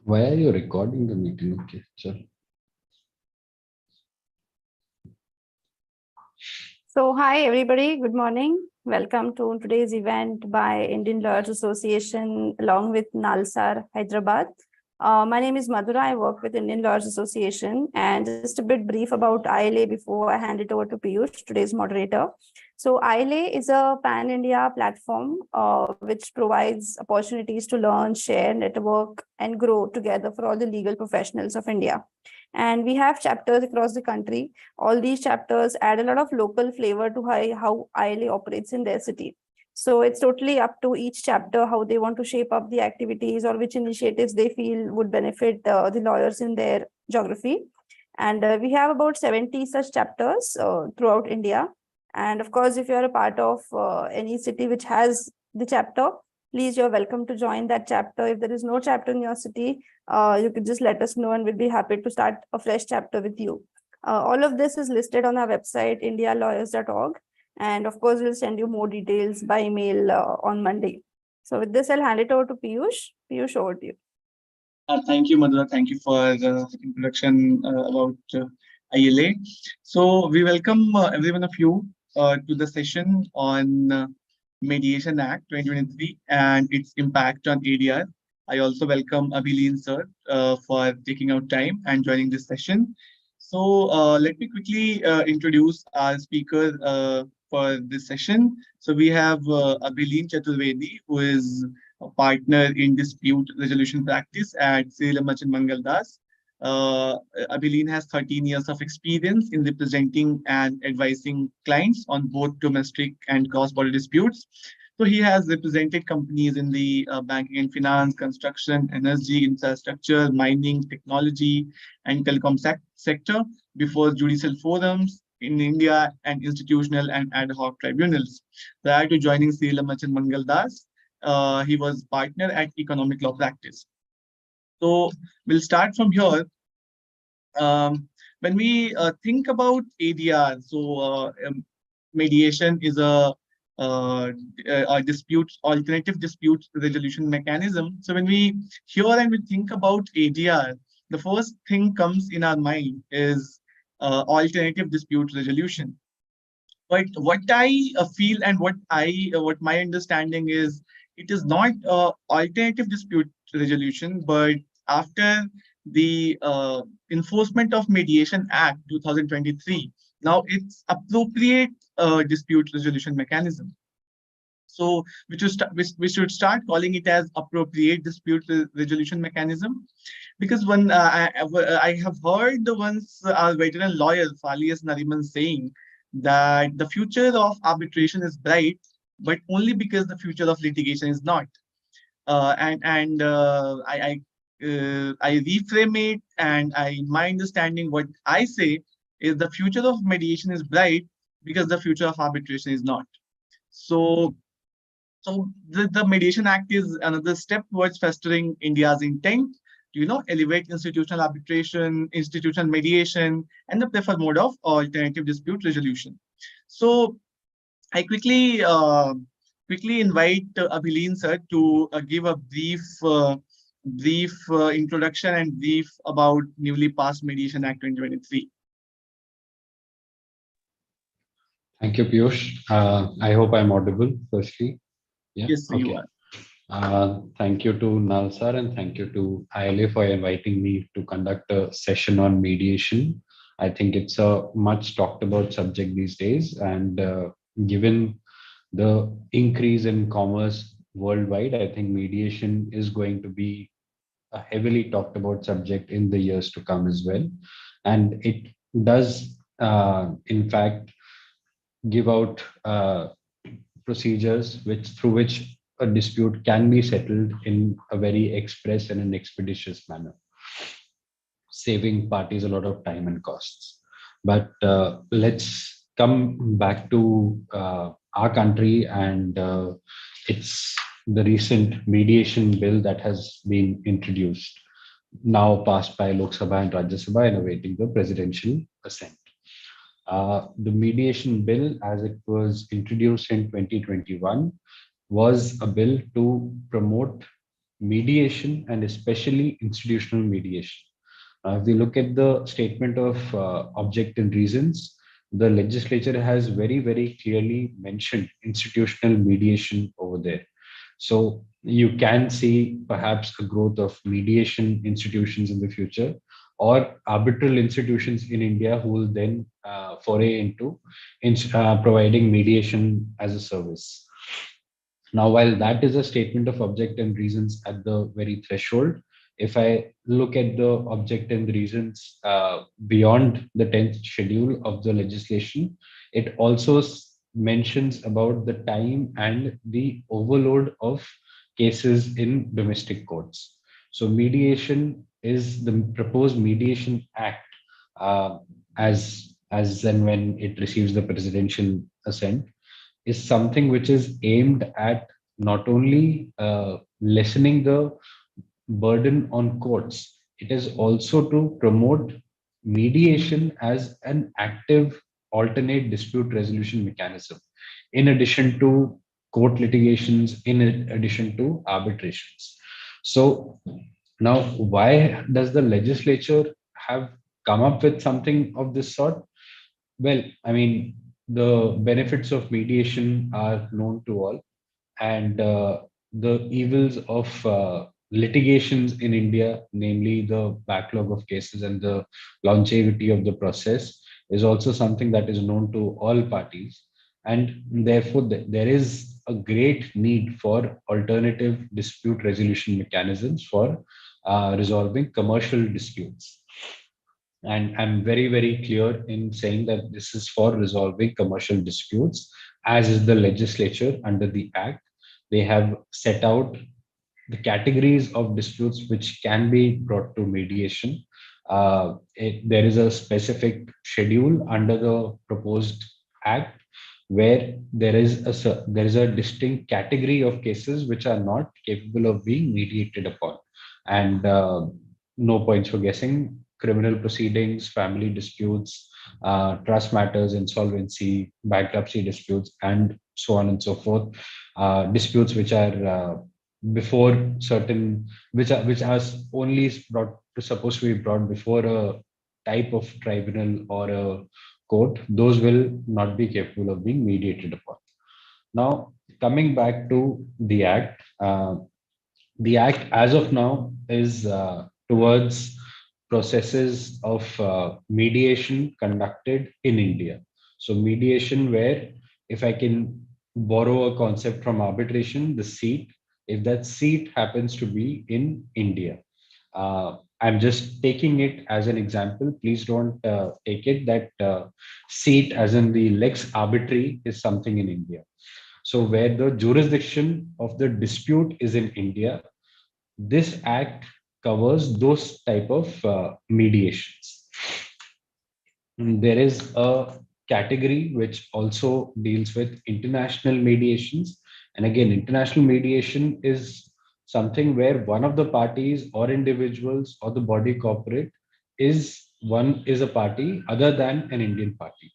Why are you recording the meeting? Okay, sure. So, hi everybody, good morning. Welcome to today's event by Indian Lawyers Association along with Nalsar, Hyderabad. My name is Madhura. I work with Indian Lawyers Association, and just a bit brief about ILA before I hand it over to Piyush, today's moderator. So ILA is a pan-India platform which provides opportunities to learn, share, network, and grow together for all the legal professionals of India. And we have chapters across the country. All these chapters add a lot of local flavor to how ILA operates in their city. So it's totally up to each chapter how they want to shape up the activities or which initiatives they feel would benefit the lawyers in their geography. And we have about 70 such chapters throughout India. And of course, if you're a part of any city which has the chapter, please, you're welcome to join that chapter. If there is no chapter in your city, you could just let us know and we'll be happy to start a fresh chapter with you. All of this is listed on our website, indialawyers.org. And of course, we'll send you more details by email on Monday. So with this, I'll hand it over to Piyush. Piyush, over to you. Thank you, Madhura. Thank you for the introduction about ILA. So we welcome every one of you to the session on Mediation Act 2023 and its impact on ADR. I also welcome Abilin sir for taking out time and joining this session. So let me quickly introduce our speaker for this session. So we have Abilin Chaturvedi, who is a partner in dispute resolution practice at ILA Mangaldas. Abilin has 13 years of experience in representing and advising clients on both domestic and cross-border disputes. So he has represented companies in the banking and finance, construction, energy, infrastructure, mining, technology, and telecom sector before judicial forums in India and institutional and ad hoc tribunals. Prior to joining ILA Mangaldas, he was partner at economic law practice. So we'll start from here. When we think about ADR, so mediation is a alternative dispute resolution mechanism. So when we hear and we think about ADR, the first thing comes in our mind is alternative dispute resolution. But what I feel and what my understanding is, it is not alternative dispute resolution, but after the Enforcement of Mediation Act 2023, now it's appropriate dispute resolution mechanism. So we should start calling it as appropriate dispute resolution mechanism, because when I have heard the once our veteran lawyer Falias Nariman saying that the future of arbitration is bright, but only because the future of litigation is not. I reframe it, and my understanding, what I say is the future of mediation is bright because the future of arbitration is not. So the Mediation Act is another step towards fostering India's intent to, elevate institutional arbitration, institutional mediation, and the preferred mode of alternative dispute resolution. So I quickly invite Abilin sir to give a brief introduction and brief about newly passed Mediation Act 2023. Thank you, Piyush. I hope I'm audible, firstly. Yeah? Yes, okay. you are. Thank you to Nalsar and thank you to ILA for inviting me to conduct a session on mediation. I think it's a much talked about subject these days, and given the increase in commerce worldwide, I think mediation is going to be a heavily talked about subject in the years to come as well. And it does, in fact, give out procedures through which a dispute can be settled in a very express and an expeditious manner, saving parties a lot of time and costs. But let's come back to our country and it's the recent mediation bill that has been introduced, now passed by Lok Sabha and Rajya Sabha and awaiting the presidential assent. The mediation bill, as it was introduced in 2021, was a bill to promote mediation and especially institutional mediation. If we look at the statement of object and reasons, the legislature has very, very clearly mentioned institutional mediation over there. So you can see perhaps a growth of mediation institutions in the future, or arbitral institutions in India who will then foray into providing mediation as a service. Now, while that is a statement of object and reasons at the very threshold, if I look at the object and reasons beyond the 10th schedule of the legislation, it also mentions about the time and the overload of cases in domestic courts. So, mediation is the proposed Mediation Act, uh, as and when it receives the presidential assent, is something which is aimed at not only lessening the burden on courts, it is also to promote mediation as an active alternate dispute resolution mechanism, in addition to court litigations, in addition to arbitrations. So, now why does the legislature have come up with something of this sort? Well, I mean, the benefits of mediation are known to all, and the evils of litigations in India, namely the backlog of cases and the longevity of the process, is also something that is known to all parties. And therefore, there is a great need for alternative dispute resolution mechanisms for resolving commercial disputes. And I'm very, very clear in saying that this is for resolving commercial disputes, as is the legislature under the Act. They have set out the categories of disputes which can be brought to mediation. There is a specific schedule under the proposed Act where there is a distinct category of cases which are not capable of being mediated upon, and no points for guessing: criminal proceedings, family disputes, trust matters, insolvency, bankruptcy disputes, and so on and so forth. Disputes which are before certain, which are only supposed to be brought before a type of tribunal or a court, those will not be capable of being mediated upon. Now, coming back to the act as of now is towards processes of mediation conducted in India. So mediation where, if I can borrow a concept from arbitration, the seat, if that seat happens to be in India. I'm just taking it as an example. Please don't take it that seat as in the lex arbitrary is something in India. So where the jurisdiction of the dispute is in India, this act covers those type of mediations. There is a category which also deals with international mediations. And again, international mediation is something where one of the parties or individuals or the body corporate is a party other than an Indian party.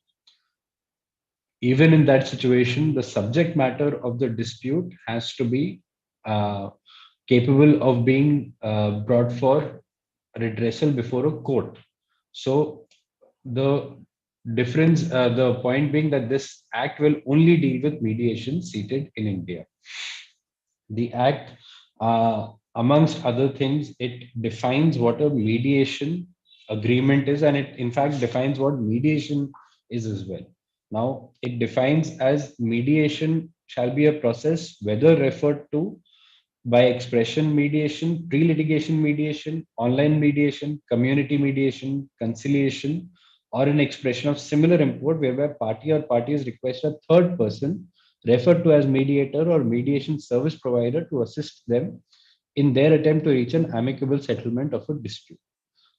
Even in that situation, the subject matter of the dispute has to be capable of being brought for redressal before a court. So the the point being that this act will only deal with mediation seated in India. The act, amongst other things, it defines what a mediation agreement is, and it in fact defines what mediation is as well. Now, it defines as mediation shall be a process whether referred to by expression mediation, pre-litigation mediation, online mediation, community mediation, conciliation, or an expression of similar import whereby party or parties request a third person referred to as mediator or mediation service provider to assist them in their attempt to reach an amicable settlement of a dispute.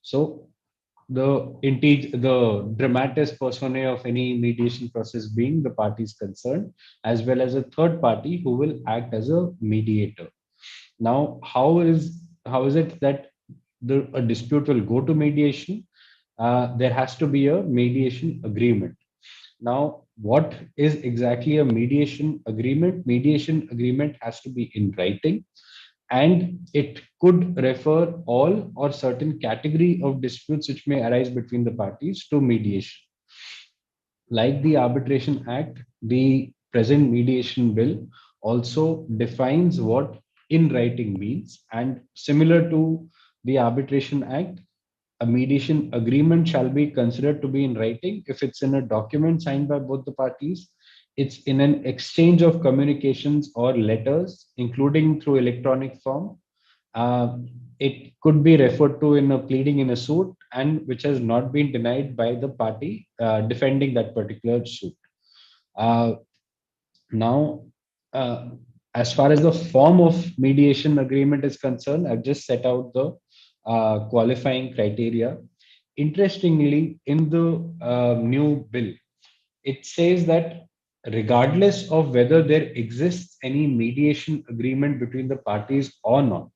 So the dramatis personae of any mediation process being the parties concerned, as well as a third party who will act as a mediator. Now, how is it that a dispute will go to mediation? There has to be a mediation agreement. Now, what is exactly a mediation agreement? Mediation agreement has to be in writing, and it could refer all or certain category of disputes which may arise between the parties to mediation. Like the Arbitration Act, the present mediation bill also defines what in writing means, and similar to the Arbitration Act, a mediation agreement shall be considered to be in writing if it's in a document signed by both the parties, it's in an exchange of communications or letters, including through electronic form. Uh, it could be referred to in a pleading in a suit, and which has not been denied by the party defending that particular suit. Uh, now, uh, as far as the form of mediation agreement is concerned, I've just set out the qualifying criteria. Interestingly, in the new bill, it says that regardless of whether there exists any mediation agreement between the parties or not,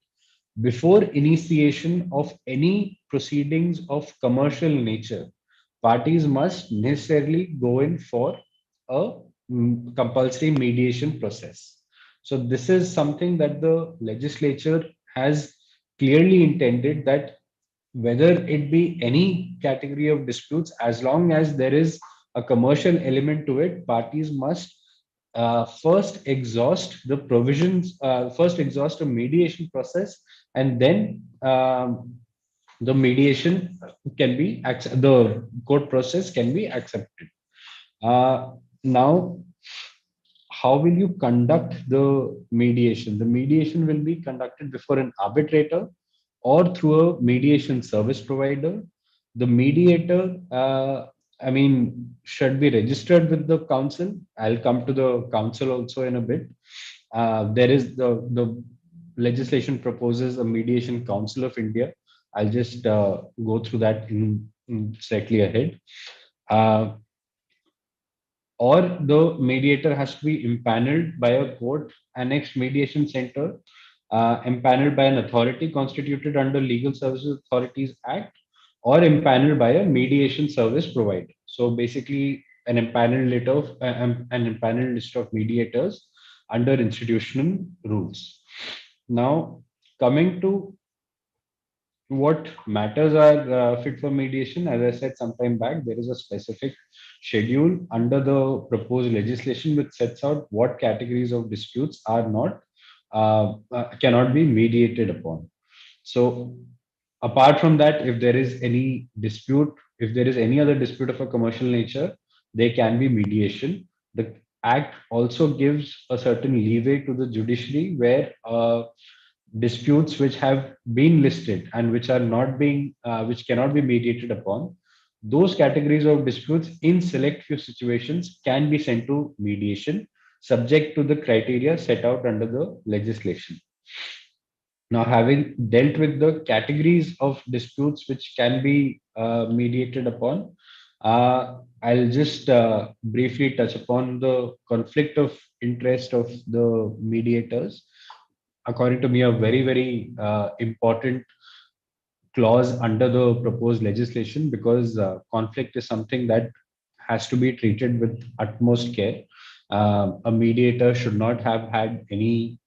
before initiation of any proceedings of commercial nature, parties must necessarily go in for a compulsory mediation process. So this is something that the legislature has clearly intended, that whether it be any category of disputes, as long as there is a commercial element to it, parties must first exhaust a mediation process, and then the mediation the court process can be accepted. Now, how will you conduct the mediation? The mediation will be conducted before an arbitrator or through a mediation service provider. The mediator, should be registered with the council. I'll come to the council also in a bit. There is the legislation proposes a mediation council of India. I'll just go through that in slightly ahead. Uh, or the mediator has to be impaneled by a court annexed mediation center, impaneled by an authority constituted under Legal Services Authorities Act, or impaneled by a mediation service provider. So basically, an impaneled list of mediators under institutional rules. Now, coming to what matters are fit for mediation, as I said some time back, there is a specific schedule under the proposed legislation which sets out what categories of disputes are not cannot be mediated upon. So apart from that, if there is any dispute, if there is any other dispute of a commercial nature, there can be mediation. The act also gives a certain leeway to the judiciary, where disputes which have been listed and which are not being which cannot be mediated upon, those categories of disputes in select few situations can be sent to mediation, subject to the criteria set out under the legislation. Now, having dealt with the categories of disputes which can be mediated upon, I'll just briefly touch upon the conflict of interest of the mediators. According to me, a very, very important clause under the proposed legislation, because conflict is something that has to be treated with utmost care. A mediator should not have had any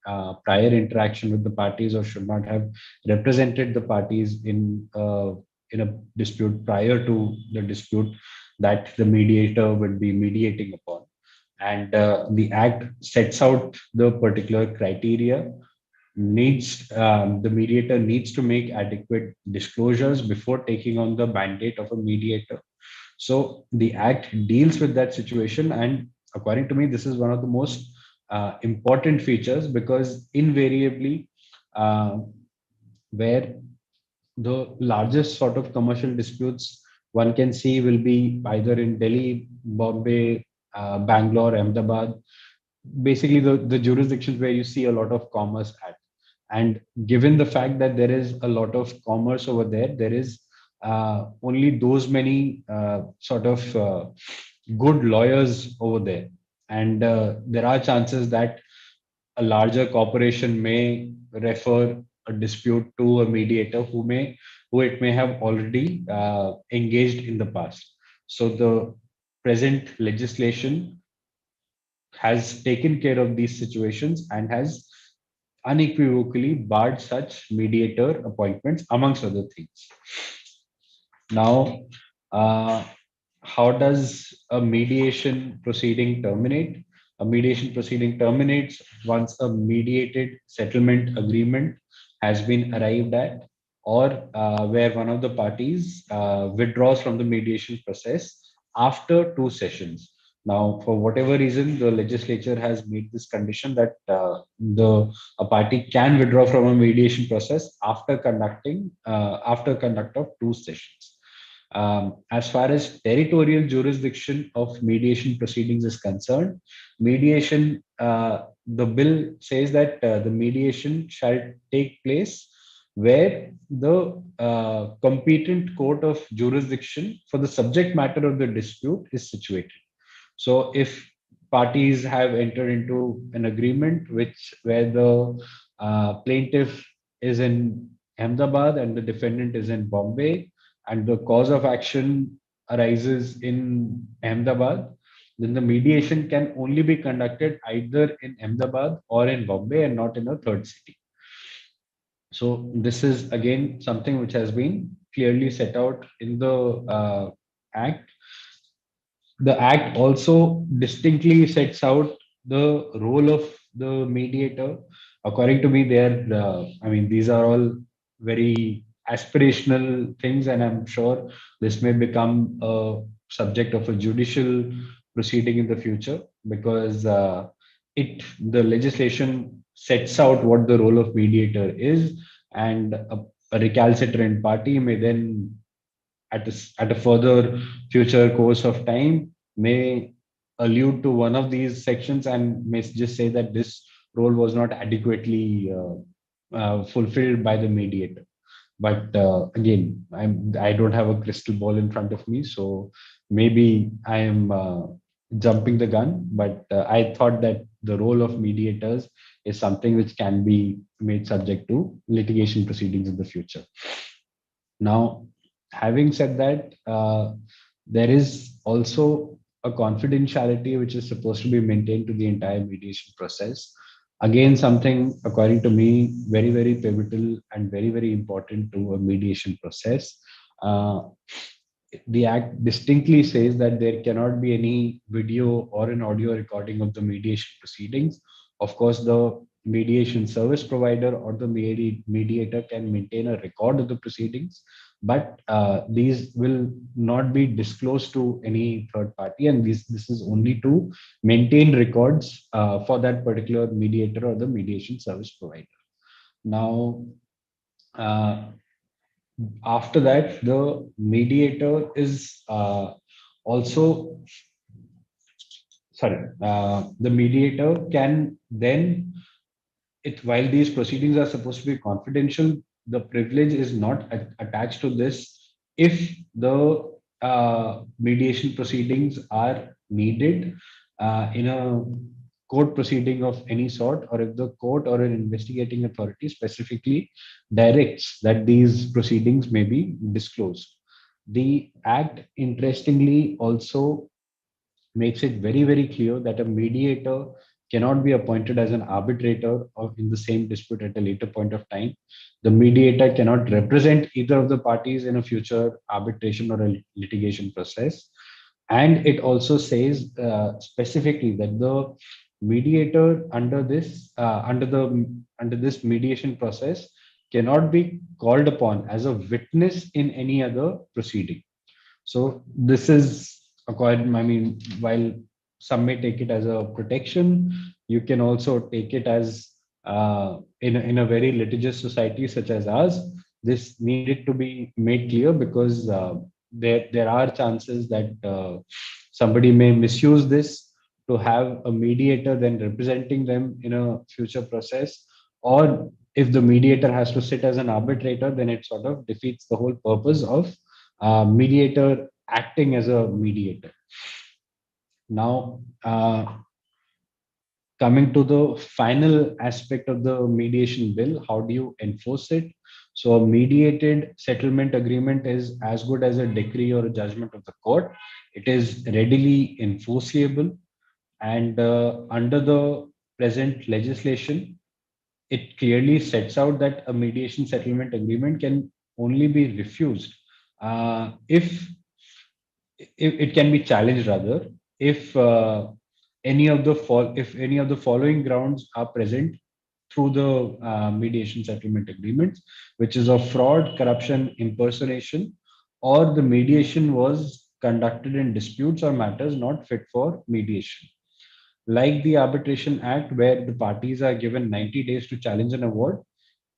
prior interaction with the parties, or should not have represented the parties in a dispute prior to the dispute that the mediator would be mediating upon. And the act sets out the particular criteria. The mediator needs to make adequate disclosures before taking on the mandate of a mediator. So the act deals with that situation, and according to me, this is one of the most important features, because invariably, where the largest sort of commercial disputes one can see will be either in Delhi, Bombay, Bangalore, Ahmedabad, basically the jurisdictions where you see a lot of commerce at. And given the fact that there is a lot of commerce over there, there is only those many good lawyers over there. And there are chances that a larger corporation may refer a dispute to a mediator who it may have already engaged in the past. So the present legislation has taken care of these situations and has unequivocally barred such mediator appointments, amongst other things. Now, uh, how does a mediation proceeding terminate? A mediation proceeding terminates once a mediated settlement agreement has been arrived at, or where one of the parties withdraws from the mediation process after two sessions. Now, for whatever reason, the legislature has made this condition that the a party can withdraw from a mediation process after conduct of two sessions. As far as territorial jurisdiction of mediation proceedings is concerned, the bill says that the mediation shall take place where the competent court of jurisdiction for the subject matter of the dispute is situated. So if parties have entered into an agreement where the plaintiff is in Ahmedabad and the defendant is in Bombay, and the cause of action arises in Ahmedabad, then the mediation can only be conducted either in Ahmedabad or in Bombay and not in a third city. So this is again something which has been clearly set out in the Act. The Act also distinctly sets out the role of the mediator. According to me, these are all very aspirational things, and I'm sure this may become a subject of a judicial proceeding in the future because the legislation sets out what the role of mediator is, and a recalcitrant party may then at a further future course of time may allude to one of these sections and may just say that this role was not adequately fulfilled by the mediator. But again, I don't have a crystal ball in front of me, so maybe I am jumping the gun. But I thought that the role of mediators is something which can be made subject to litigation proceedings in the future. Now, having said that, there is also a confidentiality which is supposed to be maintained to the entire mediation process. Again, something, according to me, very, very pivotal and very, very important to a mediation process. Uh, the Act distinctly says that there cannot be any video or an audio recording of the mediation proceedings. Of course, the mediation service provider or the mediator can maintain a record of the proceedings, but these will not be disclosed to any third party, and this is only to maintain records for that particular mediator or the mediation service provider. Now, after that, the mediator is also the mediator can then, while these proceedings are supposed to be confidential, the privilege is not attached to this if the mediation proceedings are needed in a court proceeding of any sort, or if the court or an investigating authority specifically directs that these proceedings may be disclosed. The Act, interestingly, also makes it very, very clear that a mediator cannot be appointed as an arbitrator or in the same dispute at a later point of time. The mediator cannot represent either of the parties in a future arbitration or a litigation process. And it also says specifically that the mediator under this mediation process cannot be called upon as a witness in any other proceeding. So this is according, while some may take it as a protection, you can also take it as in a very litigious society such as ours, this needed to be made clear because there are chances that somebody may misuse this to have a mediator then representing them in a future process, or if the mediator has to sit as an arbitrator, then it sort of defeats the whole purpose of mediator acting as a mediator. Now, coming to the final aspect of the mediation bill, how do you enforce it? So a mediated settlement agreement is as good as a decree or a judgment of the court. It is readily enforceable, and under the present legislation, it clearly sets out that a mediation settlement agreement can only be refused if it can be challenged rather if if any of the following grounds are present through the mediation settlement agreements, which is of fraud, corruption, impersonation, or the mediation was conducted in disputes or matters not fit for mediation. Like the Arbitration Act, where the parties are given 90 days to challenge an award,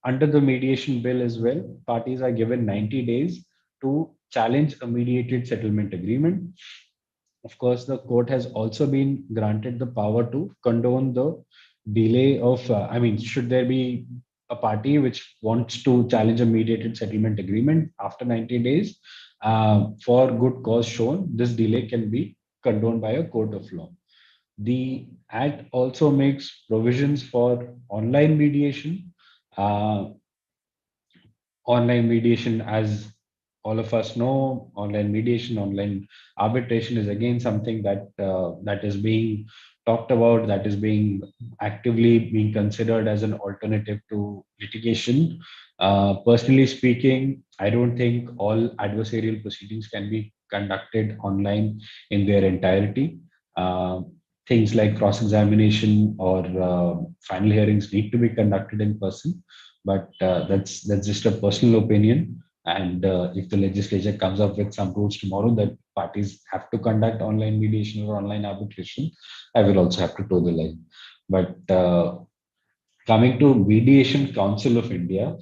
under the mediation bill as well, parties are given 90 days to challenge a mediated settlement agreement. Of course, the court has also been granted the power to condone the delay of, should there be a party which wants to challenge a mediated settlement agreement after 90 days, for good cause shown, this delay can be condoned by a court of law. The Act also makes provisions for online mediation. Uh, Online mediation, as all of us know, online mediation, online arbitration is again something that is being talked about, that is being actively being considered as an alternative to litigation. Personally speaking, I don't think all adversarial proceedings can be conducted online in their entirety. Uh, Things like cross-examination or final hearings need to be conducted in person, but that's just a personal opinion. And if the legislature comes up with some rules tomorrow that parties have to conduct online mediation or online arbitration, I will also have to toe the line. But coming to Mediation Council of India,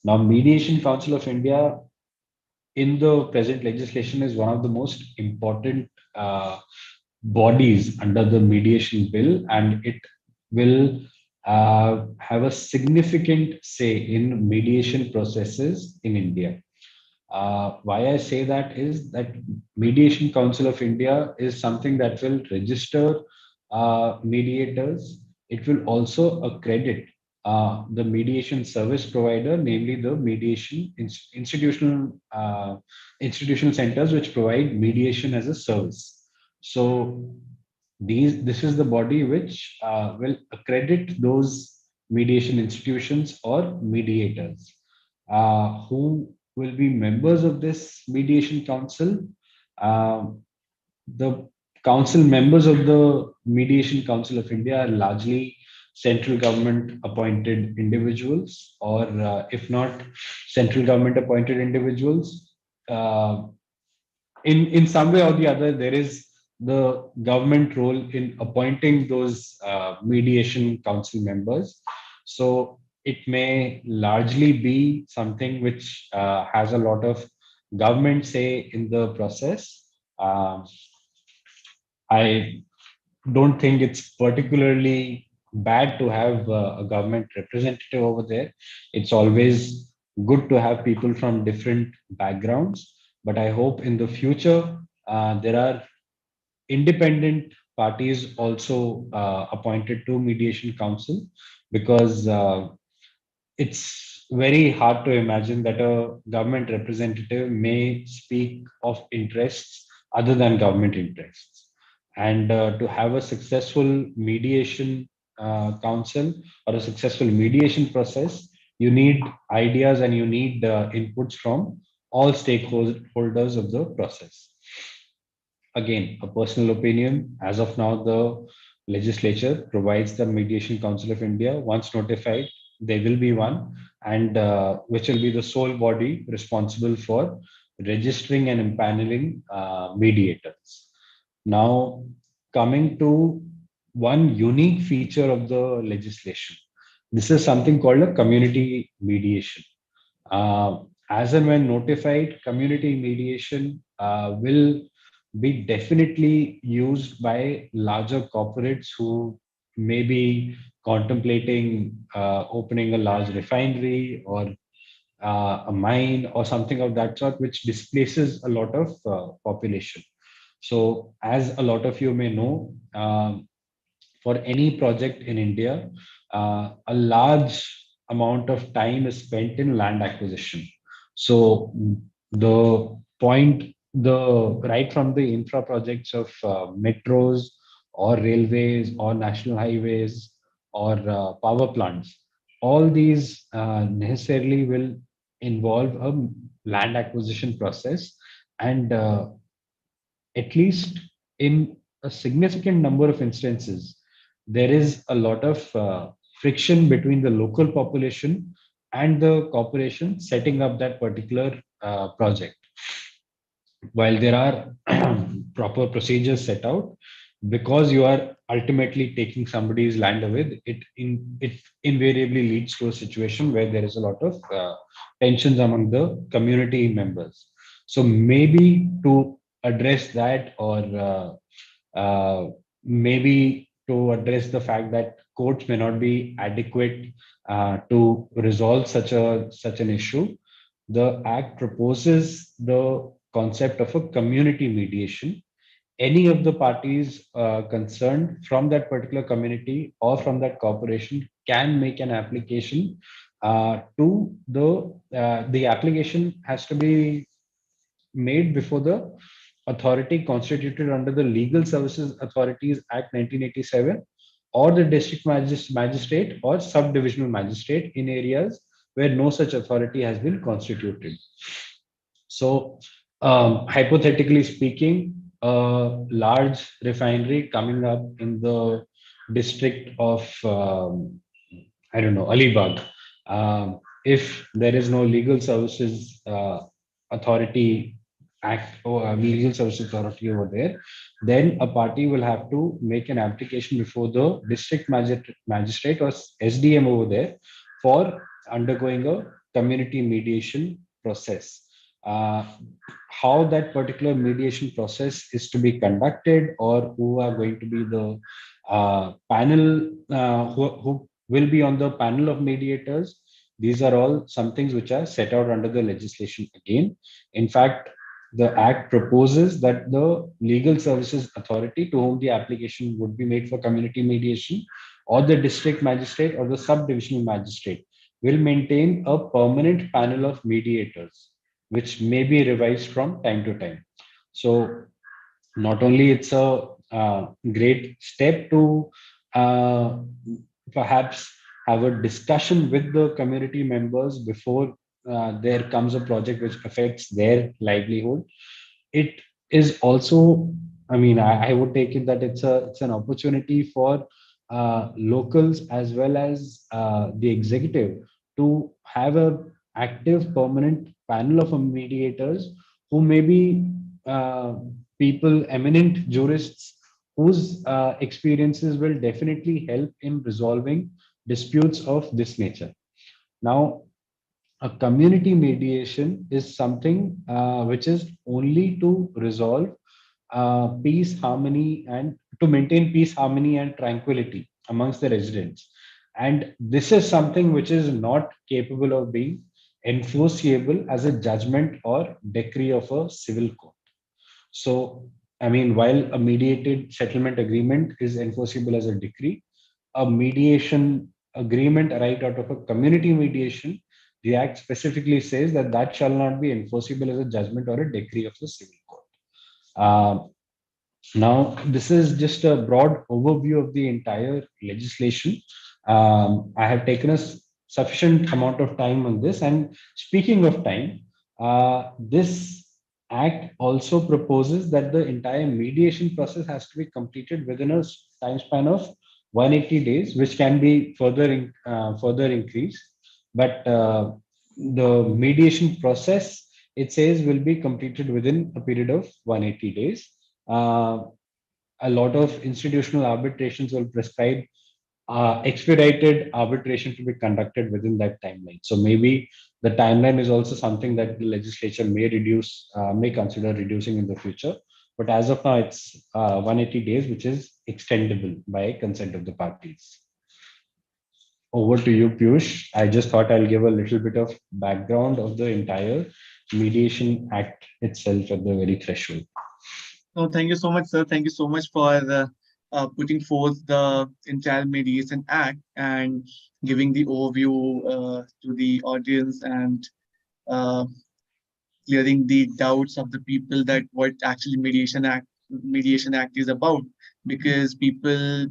now Mediation Council of India in the present legislation is one of the most important bodies under the mediation bill, and it will have a significant say in mediation processes in India. Why I say that is that Mediation Council of India is something that will register mediators. It will also accredit the mediation service provider, namely the institutional centers which provide mediation as a service. So this is the body which will accredit those mediation institutions or mediators who will be members of this mediation council. The council members of the Mediation Council of India are largely central government appointed individuals, or if not central government appointed individuals, uh, in some way or the other, there is the government role in appointing those mediation council members. So it may largely be something which has a lot of government say in the process. Um, I don't think it's particularly bad to have a government representative over there. It's always good to have people from different backgrounds, but I hope in the future there are independent parties also appointed to mediation council, because it's very hard to imagine that a government representative may speak of interests other than government interests. And to have a successful mediation council or a successful mediation process, you need ideas and you need inputs from all stakeholders of the process. Again, a personal opinion. As of now, the legislature provides the Mediation Council of India. Once notified, there will be one, and which will be the sole body responsible for registering and empaneling mediators. Now, coming to one unique feature of the legislation, this is something called a community mediation. As and when notified, community mediation will be definitely used by larger corporates who may be contemplating opening a large refinery or a mine or something of that sort, which displaces a lot of population. So, as a lot of you may know, for any project in India, a large amount of time is spent in land acquisition. So the right from the infra projects of metros or railways or national highways or power plants, all these necessarily will involve a land acquisition process, and at least in a significant number of instances, there is a lot of friction between the local population and the corporation setting up that particular project. While there are proper procedures set out, because you are ultimately taking somebody's land away, it invariably leads to a situation where there is a lot of tensions among the community members. So maybe to address that, or maybe to address the fact that courts may not be adequate to resolve such an issue, the Act proposes the concept of a community mediation. Any of the parties concerned from that particular community or from that corporation can make an application to the application has to be made before the authority constituted under the Legal Services Authorities Act 1987, or the district magistrate or subdivisional magistrate in areas where no such authority has been constituted. So, hypothetically speaking, a large refinery coming up in the district of, I don't know, Alibag. If there is no legal services authority act or legal services authority over there, then a party will have to make an application before the district magistrate or SDM over there for undergoing a community mediation process. Uh, how that particular mediation process is to be conducted, or who are going to be the panel, who will be on the panel of mediators. These are all some things which are set out under the legislation again. In fact, the Act proposes that the Legal Services Authority to whom the application would be made for community mediation, or the district magistrate or the subdivisional magistrate, will maintain a permanent panel of mediators, which may be revised from time to time. So not only it's a great step to uh, perhaps have a discussion with the community members before there comes a project which affects their livelihood, it is also, I mean, I would take it that it's an opportunity for locals as well as the executive to have a active permanent panel of mediators who may be people, eminent jurists, whose experiences will definitely help in resolving disputes of this nature. Now, a community mediation is something which is only to resolve peace, harmony, and to maintain peace, harmony, and tranquility amongst the residents. And this is something which is not capable of being enforceable as a judgment or decree of a civil court. So, I mean, while a mediated settlement agreement is enforceable as a decree, a mediation agreement right out of a community mediation, the Act specifically says that that shall not be enforceable as a judgment or a decree of the civil court. Now, this is just a broad overview of the entire legislation. I have taken a sufficient amount of time on this. And speaking of time, this Act also proposes that the entire mediation process has to be completed within a time span of 180 days, which can be further increased. But the mediation process, it says, will be completed within a period of 180 days. Uh, a lot of institutional arbitrations will prescribe expedited arbitration to be conducted within that timeline. So maybe the timeline is also something that the legislature may consider reducing in the future. But as of now, it's 180 days, which is extendable by consent of the parties. Over to you, Piyush. I just thought I'll give a little bit of background of the entire Mediation Act itself at the very threshold. No, thank you so much, sir. Thank you so much for putting forth the entire Mediation Act and giving the overview to the audience, and uh, clearing the doubts of the people that what actually Mediation Act is about. Because people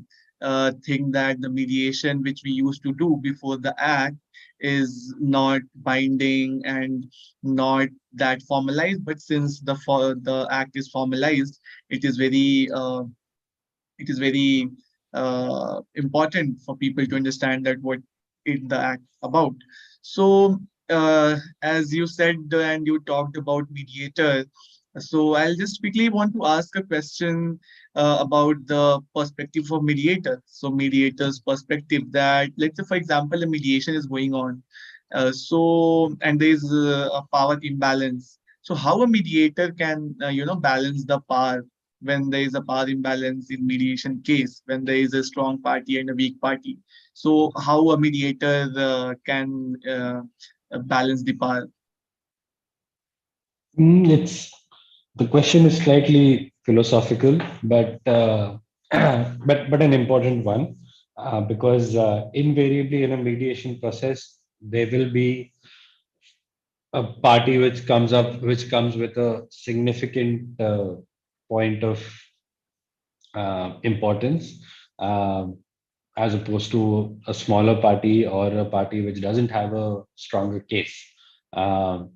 think that the mediation which we used to do before the act is not binding and not that formalized. But since the act is formalized, it is very important for people to understand that what is the act about. So, as you said and you talked about mediator, so I'll just quickly want to ask a question about the perspective of mediator. So, mediator's perspective that, let's say, for example, a mediation is going on. And there is a power imbalance. So, how a mediator can, balance the power when there is a power imbalance in mediation case, when there is a strong party and a weak party. So how a mediator can balance the power? It's the question is slightly philosophical, but but an important one, because invariably in a mediation process there will be a party which comes with a significant point of importance, as opposed to a smaller party or a party which doesn't have a stronger case. Um,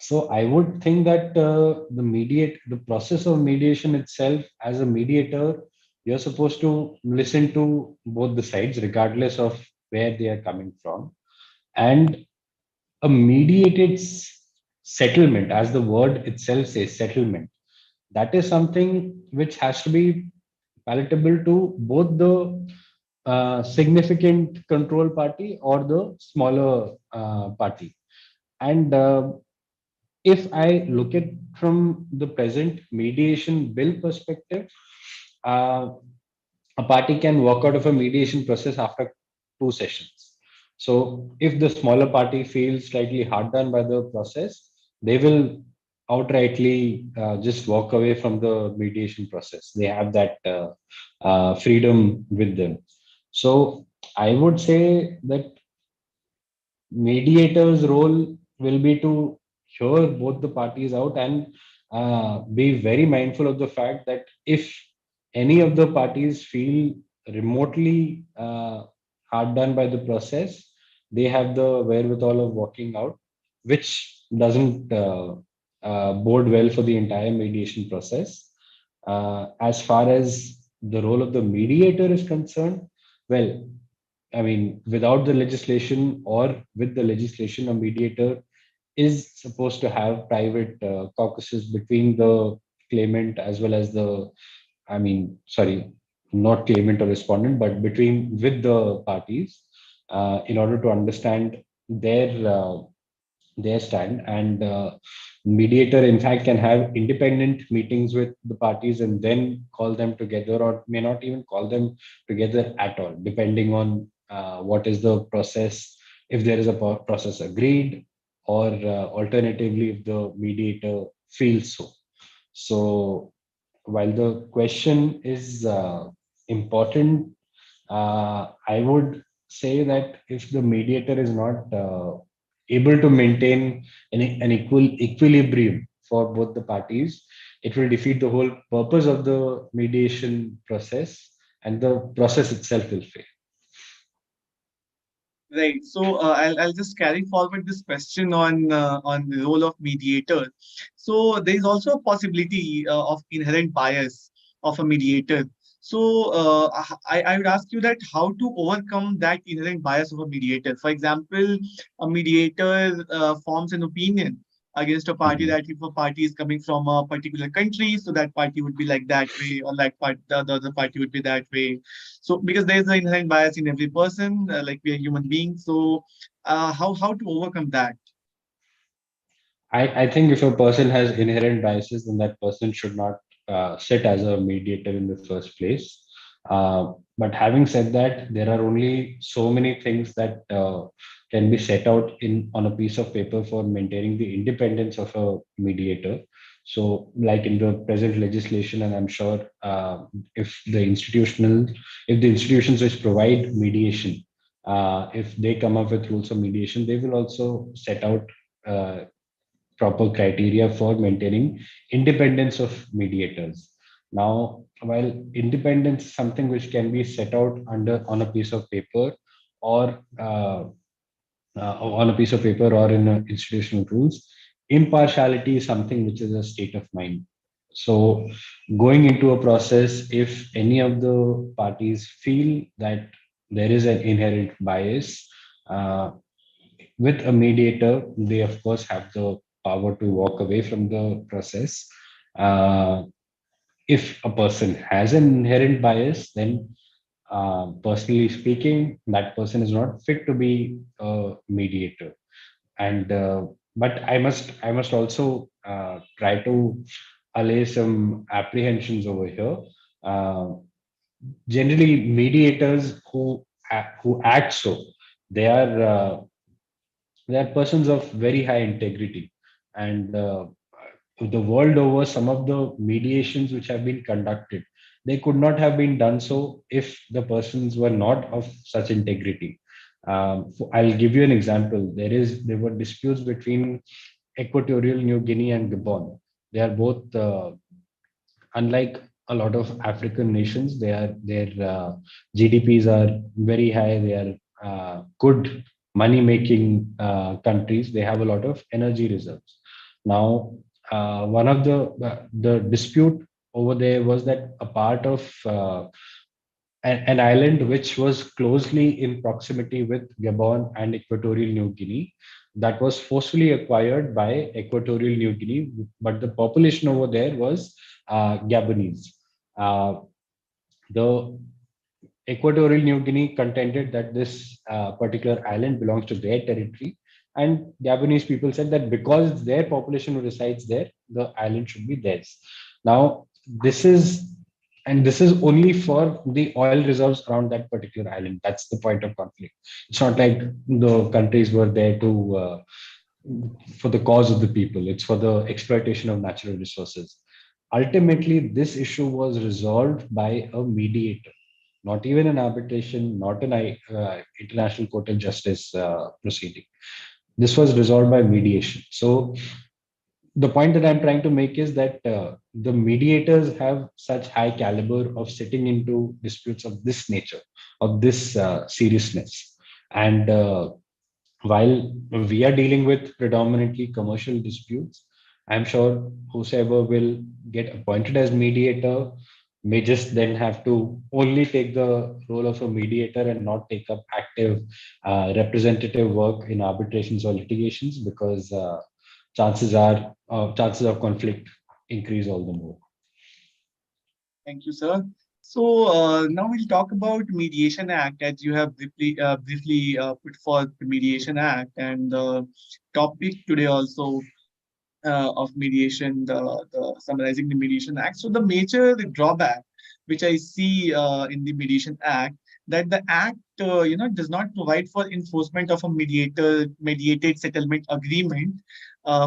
so I would think that the process of mediation itself, as a mediator, you're supposed to listen to both the sides, regardless of where they are coming from, and a mediated settlement, as the word itself says, settlement. That is something which has to be palatable to both the significant control party or the smaller party. And if I look at from the present mediation bill perspective, uh, a party can walk out of a mediation process after 2 sessions. So if the smaller party feels slightly hard done by the process, they will outrightly just walk away from the mediation process. They have that freedom with them. So I would say that mediator's role will be to hear both the parties out and be very mindful of the fact that if any of the parties feel remotely hard done by the process, they have the wherewithal of walking out, which doesn't bode well for the entire mediation process. As far as the role of the mediator is concerned, well, I mean, without the legislation or with the legislation, a mediator is supposed to have private caucuses between the claimant as well as the, I mean, sorry, not claimant or respondent, but between with the parties, in order to understand their stand. And mediator in fact can have independent meetings with the parties and then call them together, or may not even call them together at all, depending on what is the process, if there is a process agreed, or alternatively if the mediator feels so. So while the question is important, I would say that if the mediator is not able to maintain an equilibrium for both the parties, it will defeat the whole purpose of the mediation process, and the process itself will fail. Right. So I'll just carry forward this question on the role of mediator. So there is also a possibility of inherent bias of a mediator. So I would ask you that how to overcome that inherent bias of a mediator. For example, a mediator forms an opinion against a party, Mhm. that if a party is coming from a particular country, so that party would be like that way, or that part the other party would be that way. So because there is an inherent bias in every person, like we are human beings. So how to overcome that? I think if a person has inherent biases, then that person should not sit as a mediator in the first place. But having said that, there are only so many things that can be set out in on a piece of paper for maintaining the independence of a mediator. So, like in the present legislation, and I'm sure if the institutions which provide mediation, if they come up with rules of mediation, they will also set out proper criteria for maintaining independence of mediators. Now, while independence is something which can be set out on a piece of paper or on a piece of paper or in institutional rules, impartiality is something which is a state of mind. So, going into a process, if any of the parties feel that there is an inherent bias, uh, with a mediator, they of course have the power to walk away from the process. Uh, if a person has an inherent bias, then personally speaking, that person is not fit to be a mediator. And but I must also try to allay some apprehensions over here. Uh, Generally, mediators who act so, they are persons of very high integrity, and the world over, some of the mediations which have been conducted, they could not have been done so if the persons were not of such integrity. I'll give you an example. There were disputes between Equatorial New Guinea and Gabon. They are both unlike a lot of African nations, their GDPs are very high. They are good money making countries. They have a lot of energy reserves. Now, one of the dispute over there was that a part of an island which was closely in proximity with Gabon and Equatorial New Guinea, that was forcefully acquired by Equatorial New Guinea, but the population over there was Gabonese. Uh, the Equatorial New Guinea contended that this particular island belongs to their territory, and Gabonese people said that because their population resides there, the island should be theirs. Now, this is this is only for the oil reserves around that particular island. That's the point of conflict. It's not like the countries were there to for the cause of the people. It's for the exploitation of natural resources. Ultimately, this issue was resolved by a mediator, not even an arbitration, not an international court of justice proceeding. This was resolved by mediation. So the point that I'm trying to make is that the mediators have such high caliber of sitting into disputes of this nature, of this seriousness. And while we are dealing with predominantly commercial disputes, I'm sure whosoever will get appointed as mediator may just then have to only take the role of a mediator and not take up active representative work in arbitrations or litigations, because chances of conflict increase all the more. Thank you, sir. So now we'll talk about Mediation Act, as you have briefly put forth the Mediation Act, and the topic today also of mediation, the summarizing the Mediation Act. So the major drawback which I see in the Mediation Act, that the Act does not provide for enforcement of a mediated settlement agreement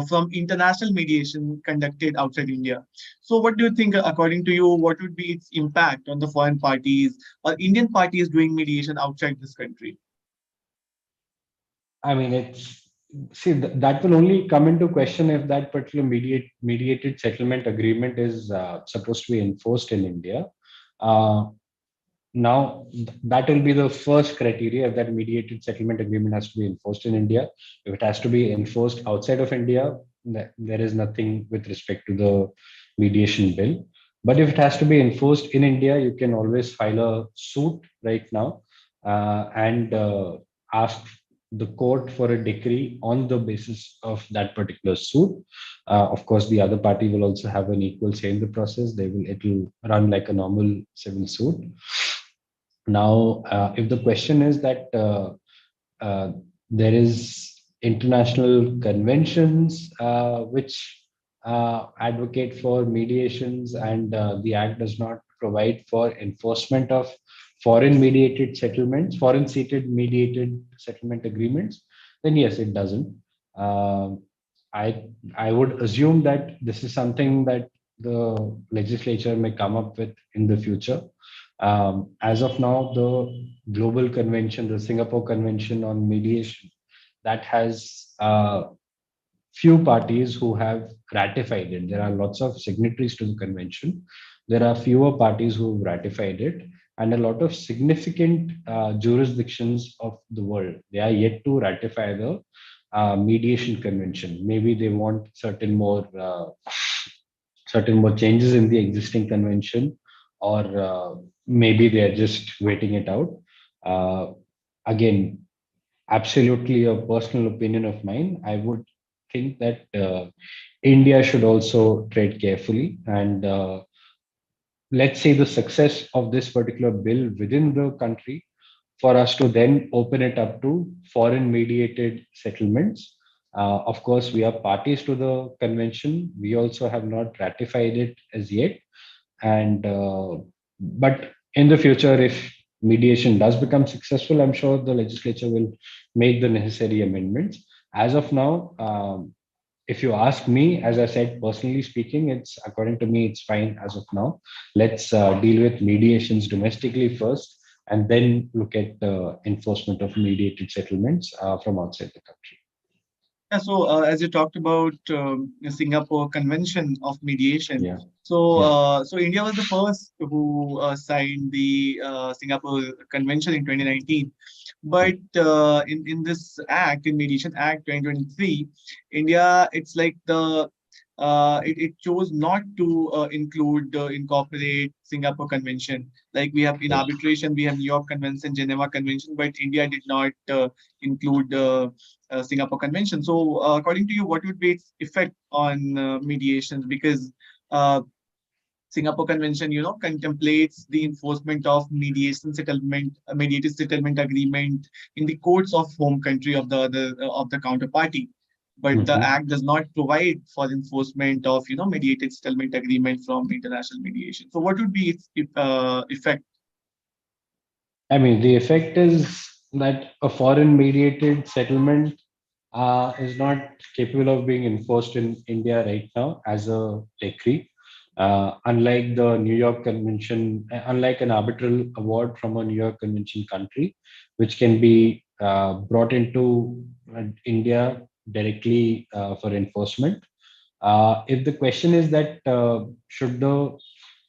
from international mediation conducted outside India. So what do you think, according to you, what would be its impact on the foreign parties or Indian parties doing mediation outside this country? I mean, that will only come into question if that particular mediated settlement agreement is supposed to be enforced in India. Uh, Now, that will be the first criteria, if that mediated settlement agreement has to be enforced in India. If it has to be enforced outside of India, there is nothing with respect to the mediation bill. But if it has to be enforced in India, you can always file a suit right now and ask the court for a decree on the basis of that particular suit. Of course, the other party will also have an equal say in the process. It will run like a normal civil suit. Now, if the question is that uh, there is international conventions which advocate for mediations, and the Act does not provide for enforcement of foreign seated mediated settlement agreements, then yes, it doesn't. Um I would assume that this is something that the legislature may come up with in the future. As of now, the global convention, the Singapore Convention on Mediation, that has few parties who have ratified it. There are lots of signatories to the convention. there are fewer parties who've ratified it, and a lot of significant jurisdictions of the world, they are yet to ratify the mediation convention. Maybe they want certain more changes in the existing convention, or maybe they are just waiting it out. Uh, Again, absolutely a personal opinion of mine. I would think that India should also tread carefully, and let's say the success of this particular bill within the country, for us to then open it up to foreign mediated settlements. Of course, we are parties to the convention. We also have not ratified it as yet. And but in the future, if mediation does become successful, I'm sure the legislature will make the necessary amendments. As of now, if you ask me, as I said, personally speaking, it's according to me, it's fine as of now. Let's deal with mediations domestically first, and then look at the enforcement of mediated settlements from outside the country. Yeah, so as you talked about the Singapore Convention of Mediation, Yeah, so yeah. so India was the first who signed the Singapore Convention in 2019. But in this act, in Mediation Act 2023, India, it's like it chose not to incorporate Singapore Convention. Like we have in Yes. arbitration, we have New York Convention, Geneva Convention, but India did not include Singapore Convention. So, according to you, what would be its effect on mediations? Because Singapore Convention, contemplates the enforcement of mediated settlement agreement in the courts of home country of the other of the counterparty. But the Mhm. Act does not provide for enforcement of mediated settlement agreement from international mediation. So, what would be its effect? I mean, the effect is that a foreign mediated settlement is not capable of being enforced in India right now as a decree. Unlike the New York Convention, unlike an arbitral award from a New York Convention country, which can be brought into India directly for enforcement. If the question is that should the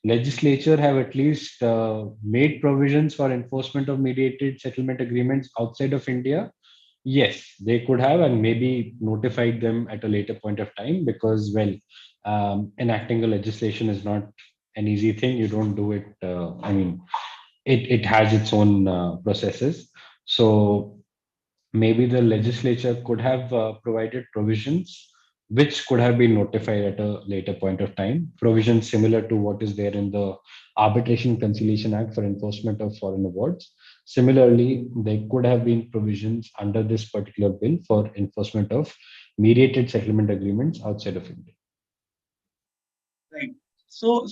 legislature have at least made provisions for enforcement of mediated settlement agreements outside of India, yes, they could have, and maybe notified them at a later point of time, because, well, enacting a legislation is not an easy thing. You don't do it. I mean, it has its own processes. So maybe the legislature could have provided provisions which could have been notified at a later point of time, provisions similar to what is there in the Arbitration Conciliation Act for enforcement of foreign awards. Similarly, there could have been provisions under this particular bill for enforcement of mediated settlement agreements outside of India. Right. So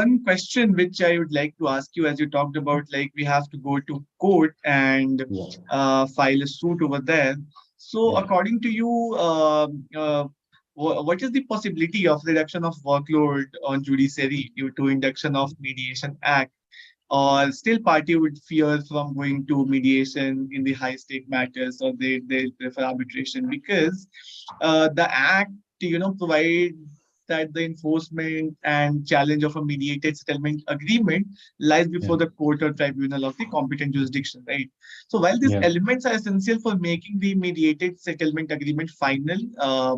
one question which I would like to ask you, as you talked about, like we have to go to court and Yeah, file a suit over there. So, yeah. according to you, what is the possibility of reduction of workload on judiciary due to induction of Mediation Act? Or still party would fear from going to mediation in the high stake matters, or they prefer arbitration because the act provide that the enforcement and challenge of a mediated settlement agreement lies Yeah, before the court or tribunal of the competent jurisdiction, right? So while these yeah. elements are essential for making the mediated settlement agreement final,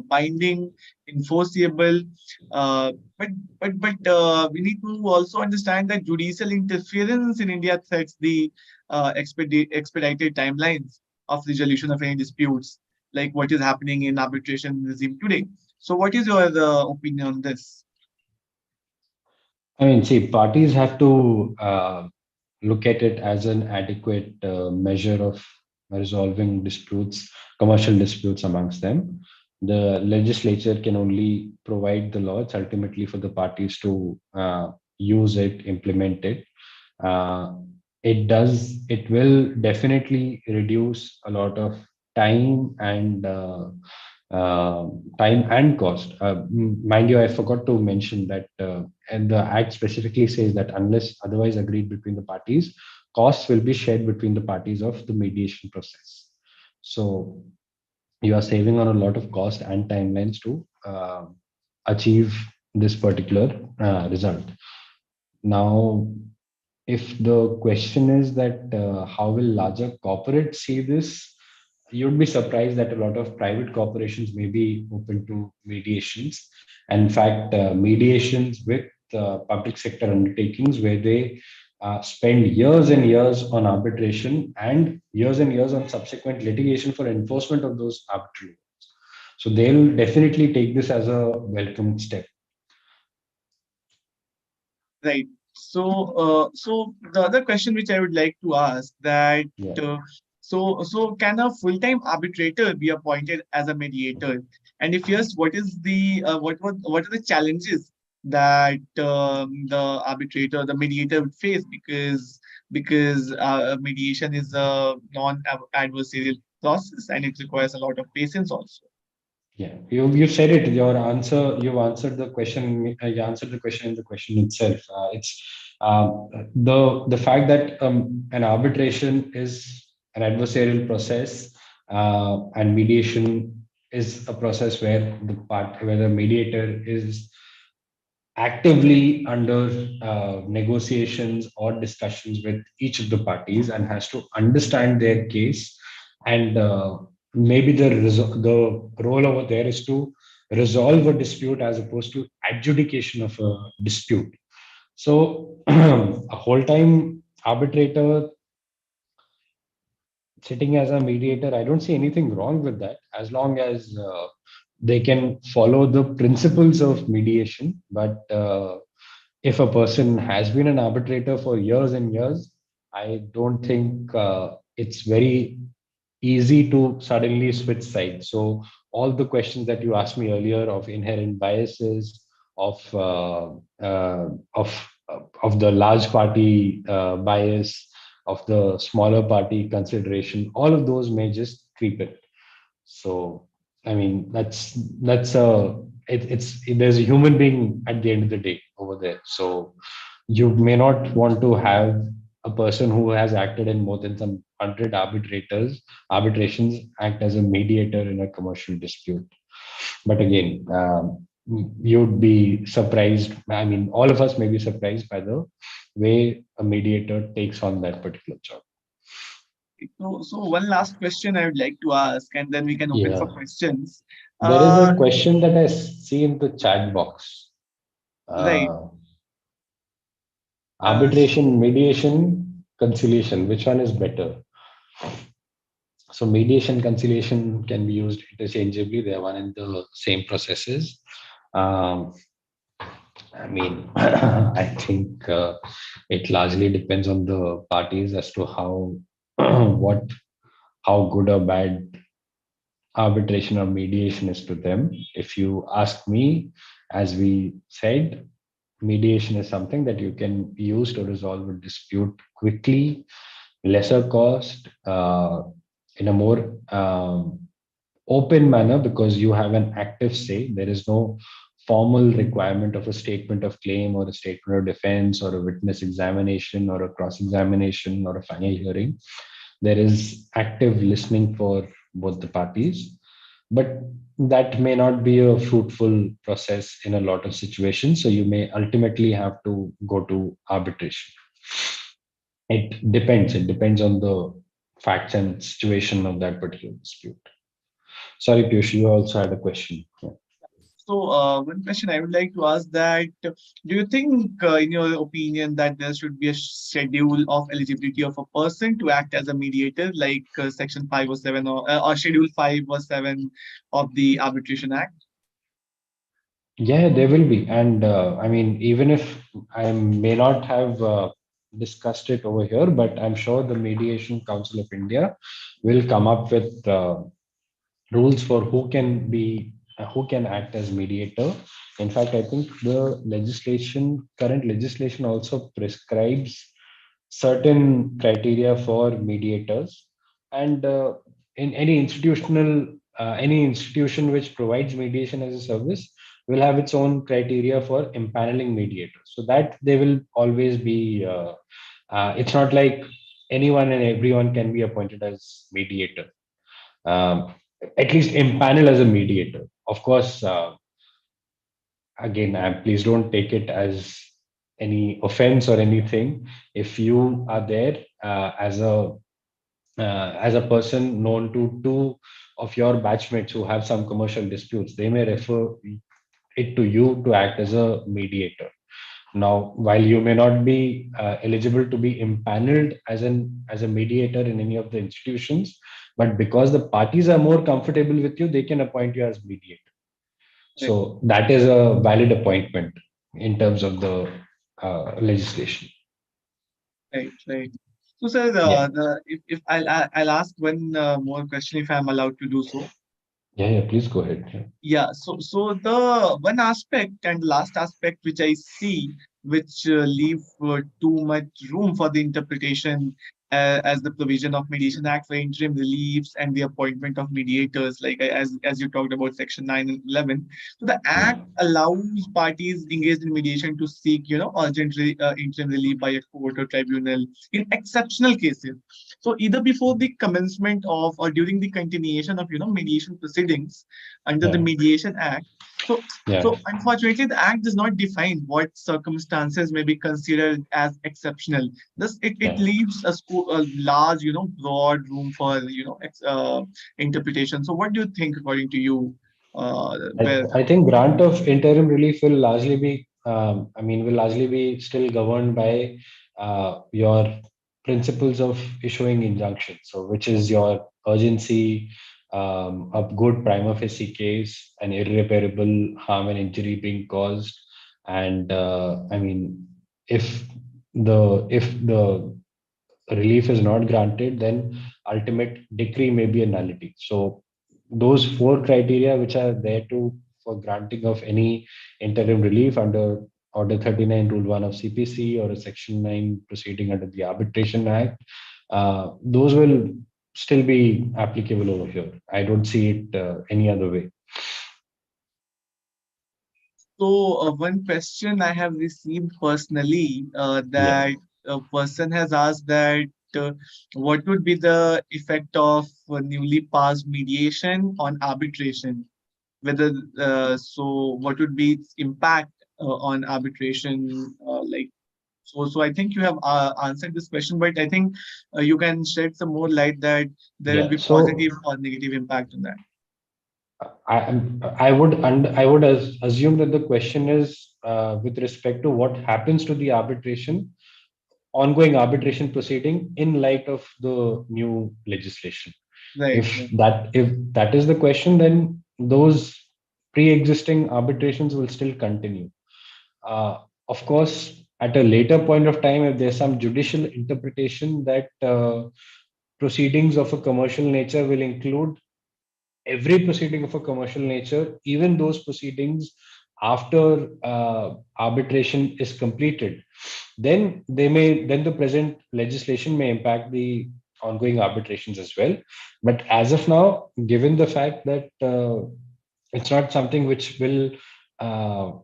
binding, enforceable, uh, but we need to also understand that judicial interference in India threats the expedited timelines of resolution of any disputes, like what is happening in arbitration regime today. So, what is your opinion on this? I mean, see, parties have to look at it as an adequate measure of resolving disputes, commercial disputes amongst them. The legislature can only provide the law. It's ultimately for the parties to use it, implement it. Uh, it will definitely reduce a lot of time and time and cost. Mind you, I forgot to mention that, and the Act specifically says that unless otherwise agreed between the parties, costs will be shared between the parties of the mediation process. So you are saving on a lot of cost and timelines to achieve this particular result. Now, if the question is that how will larger corporates see this, you'd be surprised that a lot of private corporations may be open to mediations. And in fact, mediations with public sector undertakings where they spend years and years on arbitration and years on subsequent litigation for enforcement of those arbitral. So they'll definitely take this as a welcome step. Right. So the other question which I would like to ask that Yeah. so can a full-time arbitrator be appointed as a mediator? And if yes, what is the what are the challenges that the arbitrator, the mediator would face because mediation is a non-adversarial process and it requires a lot of patience also. Yeah, you said it. You answered the question. You answered the question in the question itself. It's the fact that an arbitration is an adversarial process, and mediation is a process where the mediator is actively under negotiations or discussions with each of the parties and has to understand their case. And maybe the role over there is to resolve a dispute as opposed to adjudication of a dispute. So a whole time arbitrator sitting as a mediator, I don't see anything wrong with that as long as they can follow the principles of mediation. But if a person has been an arbitrator for years and years, I don't think it's very easy to suddenly switch sides. So all the questions that you asked me earlier of inherent biases, of of the large party bias, of the smaller party consideration, all of those may just creep in. So I mean that's it's there's a human being at the end of the day over there. So you may not want to have a person who has acted in more than some 100 arbitrations act as a mediator in a commercial dispute. But again, you'd be surprised. I mean, all of us may be surprised by the way a mediator takes on that particular job. So one last question I would like to ask, and then we can open for Yeah. questions. There is Uh, a question that I see in the chat box. right. Uh, Uh, Arbitration, mediation, conciliation, which one is better? So mediation, conciliation can be used interchangeably. They are one and the same processes. Um, I mean, I think it largely depends on the parties as to how what how good or bad arbitration or mediation is to them. If you ask me, as we said, mediation is something that you can use to resolve a dispute quickly, lesser cost, in a more open manner because you have an active say. There is no formal requirement of a statement of claim or a statement of defense or a witness examination or a cross examination or a final hearing. There is active listening for both the parties, but that may not be a fruitful process in a lot of situations. So you may ultimately have to go to arbitration. It depends. It depends on the facts and situation of that particular dispute. Sorry, Piyush, you also had a question. Yeah. one question I would like to ask that do you think, in your opinion, that there should be a schedule of eligibility of a person to act as a mediator, like Section 5 or 7 or Schedule 5 or 7 of the Arbitration Act? Yeah, there will be. And I mean, even if I may not have discussed it over here, but I'm sure the Mediation Council of India will come up with rules for who can act as mediator. In fact, I think the current legislation also prescribes certain criteria for mediators, and in any institution which provides mediation as a service will have its own criteria for empaneling mediators, so that they will always be it's not like anyone and everyone can be appointed as mediator. um, at least empanel as a mediator. Of course, again, please don't take it as any offense or anything, if you are there as a person known to two of your batchmates who have some commercial disputes, they may refer it to you to act as a mediator. Now, while you may not be eligible to be impaneled as a mediator in any of the institutions, but because the parties are more comfortable with you, they can appoint you as mediator. Right, So that is a valid appointment in terms of the legislation. right, right. So, sir, Yeah, if I'll ask one more question if I'm allowed to do so. yeah. Please go ahead. Yeah. Yeah, so the one aspect and the last aspect which I see, which leave too much room for the interpretation as the provision of Mediation Act for interim reliefs and the appointment of mediators, like as you talked about Section 9 and 11. So the Act Mm. allows parties engaged in mediation to seek, urgent interim relief by a court or tribunal in exceptional cases. So either before the commencement of or during the continuation of, mediation proceedings under the Yeah, Mediation Act. So, yeah, so unfortunately, the Act does not define what circumstances may be considered as exceptional. Thus, it yeah. leaves a large, broad room for, interpretation. So, what do you think, according to you, where I think grant of interim relief will largely be, will largely be still governed by your principles of issuing injunction. So, which is your urgency, a good prima facie case, an irreparable harm and injury being caused, and if the relief is not granted, then ultimate decree may be a nullity. So those four criteria which are there to for granting of any interim relief under Order 39 Rule 1 of CPC or a Section 9 proceeding under the Arbitration Act, those will still be applicable over here. I don't see it any other way. So, one question I have received personally, Yeah. that a person has asked that what would be the effect of newly passed mediation on arbitration? Whether so, what would be its impact on arbitration? So I think you have answered this question, but I think you can shed some more light that there will Yeah. be So positive or negative impact on that. I would assume that the question is with respect to what happens to the ongoing arbitration proceeding in light of the new legislation. Right, If right. that is the question, then those pre-existing arbitrations will still continue. Uh, of course, at a later point of time, if there's some judicial interpretation that proceedings of a commercial nature will include every proceeding of a commercial nature, even those proceedings after arbitration is completed, then the present legislation may impact the ongoing arbitrations as well. But as of now, given the fact that it's not something which will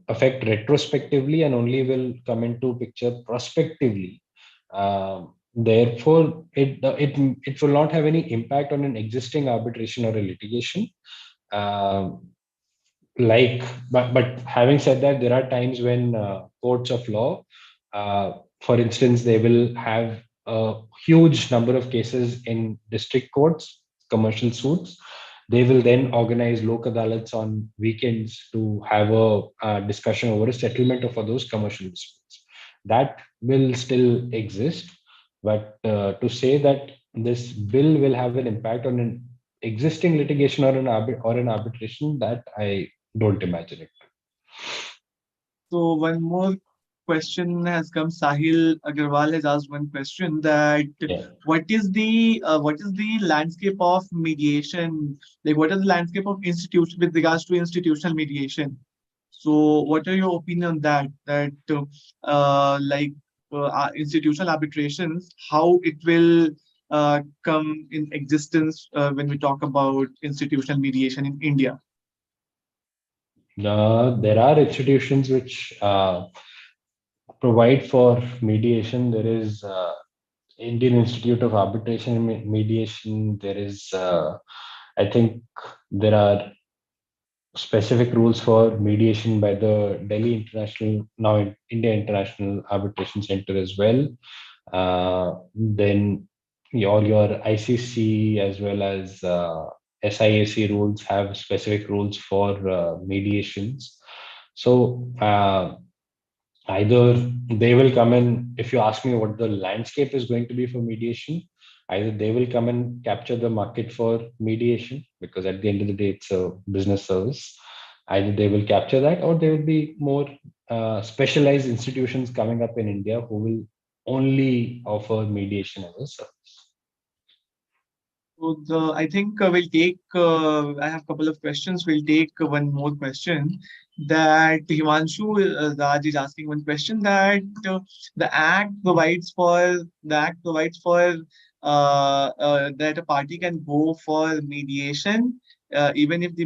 affect retrospectively and only will come into picture prospectively, therefore it will not have any impact on an existing arbitration or a litigation. Um like but having said that, there are times when courts of law, for instance, they will have a huge number of cases in district courts, commercial suits. They will then organize lok adalats on weekends to have a discussion over a settlement of those commercial disputes. That will still exist, but to say that this bill will have an impact on an existing litigation or an arbitration, that I don't imagine it. So one more question has come. Sahil Agarwal has asked one question that Yeah. what is the landscape of mediation? Like what is the landscape of institution with regards to institutional mediation? So what are your opinion on that? That institutional arbitrations, how it will come in existence when we talk about institutional mediation in India? There are institutions which provide for mediation. There is Indian Institute of Arbitration and Mediation. There is, I think, there are specific rules for mediation by the Delhi International, now India International Arbitration Center as well. Then your ICC as well as SIAC rules have specific rules for mediations. So either they will come in, if you ask me what the landscape is going to be for mediation, either they will come and capture the market for mediation, because at the end of the day, it's a business service. Either they will capture that, or there will be more specialized institutions coming up in India who will only offer mediation as a service. So I think we'll take, I have a couple of questions. We'll take one more question that Himanshu Raj is asking one question that the Act provides for that a party can go for mediation even if they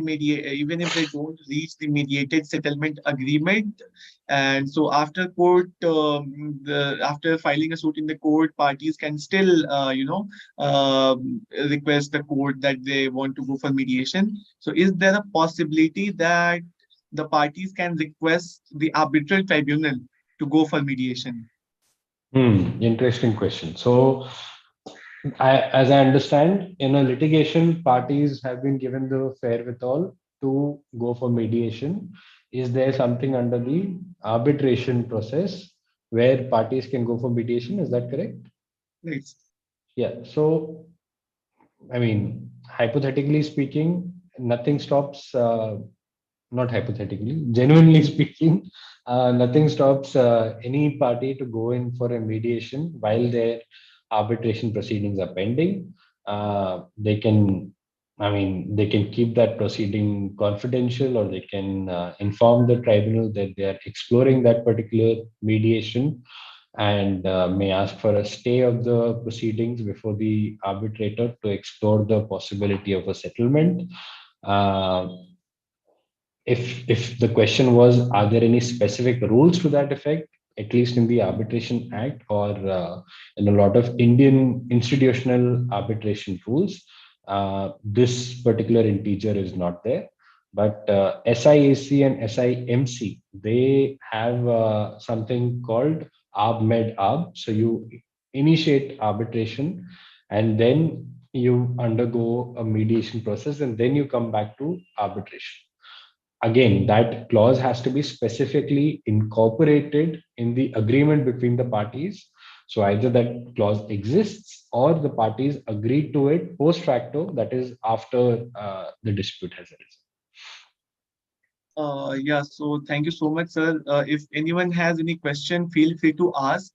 don't reach the mediated settlement agreement. And so after after filing a suit in the court, parties can still, request the court that they want to go for mediation. So is there a possibility that the parties can request the arbitral tribunal to go for mediation? Interesting question. So, as I understand, in a litigation, parties have been given the wherewithal to go for mediation. Is there something under the arbitration process where parties can go for mediation? Is that correct? Right. Yeah. So, I mean, hypothetically speaking, nothing stops, not hypothetically, genuinely speaking, nothing stops any party to go in for a mediation while their arbitration proceedings are pending. They can, I mean, they can keep that proceeding confidential, or they can inform the tribunal that they are exploring that particular mediation, and may ask for a stay of the proceedings before the arbitrator to explore the possibility of a settlement. Uh, if the question was, are there any specific rules to that effect, at least in the Arbitration Act or in a lot of Indian institutional arbitration rules, this particular integer is not there. But SIAC and SIMC, they have something called ARB-Med ARB. So you initiate arbitration, and then you undergo a mediation process, and then you come back to arbitration. Again, that clause has to be specifically incorporated in the agreement between the parties. So either that clause exists, or the parties agree to it post facto, that is after the dispute has arisen. Yeah, so thank you so much, sir. If anyone has any question, feel free to ask.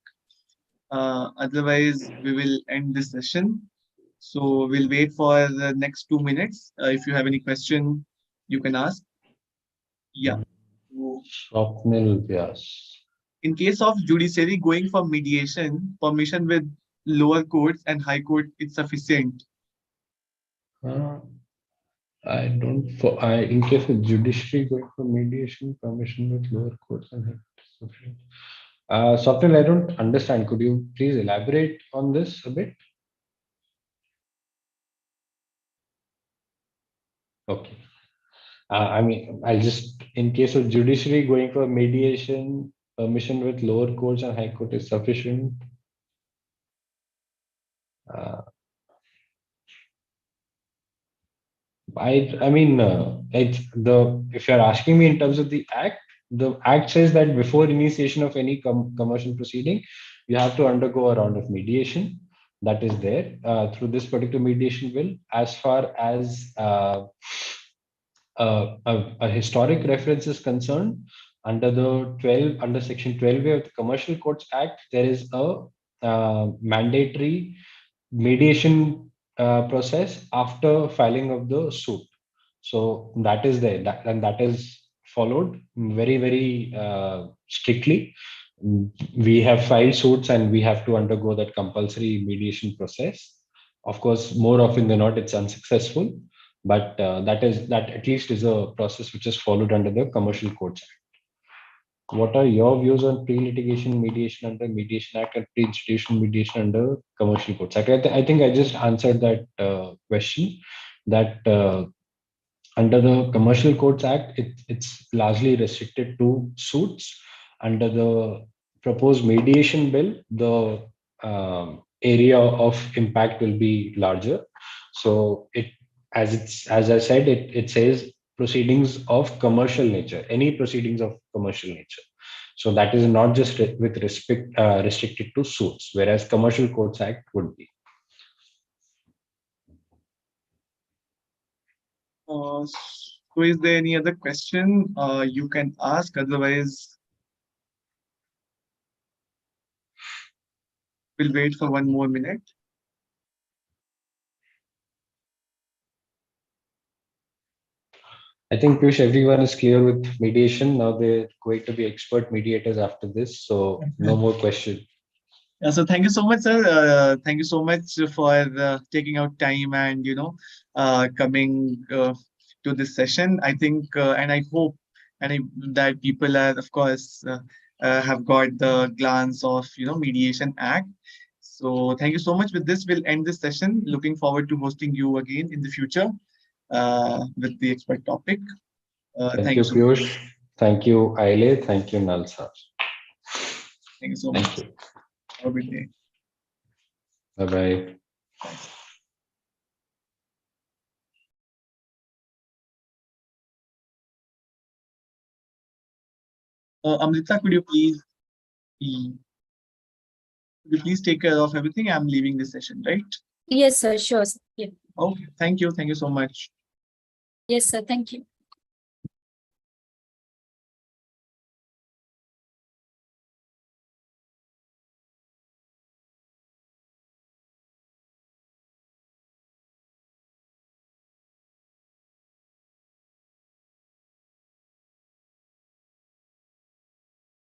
Otherwise, we will end this session. So we'll wait for the next 2 minutes. If you have any question, you can ask. Yeah. So Swapnil Vyas. in case of judiciary going for mediation, permission with lower courts and high court is sufficient. I don't. In case of judiciary going for mediation, permission with lower courts and Swapnil, I don't understand. Could you please elaborate on this a bit? Okay. I mean, I'll just, in case of judiciary going for mediation, permission with lower courts and high court is sufficient. I mean, it's if you're asking me in terms of the act says that before initiation of any commercial proceeding, you have to undergo a round of mediation. That is there through this particular mediation bill. As far as a historic reference is concerned, under section 12A of the Commercial Courts Act, there is a mandatory mediation process after filing of the suit. So that is there, and that is followed very, very strictly. We have filed suits, and we have to undergo that compulsory mediation process. Of course, more often than not, it's unsuccessful, but that at least is a process which is followed under the Commercial Courts Act. What are your views on pre-litigation mediation under Mediation Act and pre-institutional mediation under Commercial Courts Act? I think I just answered that question. That Under the Commercial Courts Act, it's largely restricted to suits. Under the proposed mediation bill, the area of impact will be larger. So as I said, it says proceedings of commercial nature, any proceedings of commercial nature. So that is not just with restricted to suits, whereas Commercial Courts Act would be. So is there any other question you can ask? Otherwise, we'll wait for 1 more minute. I think, Piyush, everyone is clear with mediation. Now they're going to be expert mediators after this. So no more question. Yeah, so thank you so much, sir. Thank you so much for taking out time and coming to this session. I think and I hope that people are, of course, have got the glance of Mediation Act. So thank you so much. With this, we'll end this session. Looking forward to hosting you again in the future with the expert topic. Thank you, so much. Piyush. Thank you, ILA. Thank you, Nal sir. Thank you so Thank much. you. Have a good day. Bye-bye. Bye. Amrita, could you please take care of everything? I'm leaving this session, right? Yes, sir. Sure. Sir. Yeah. Okay. Thank you. Thank you so much. Yes, sir. Thank you.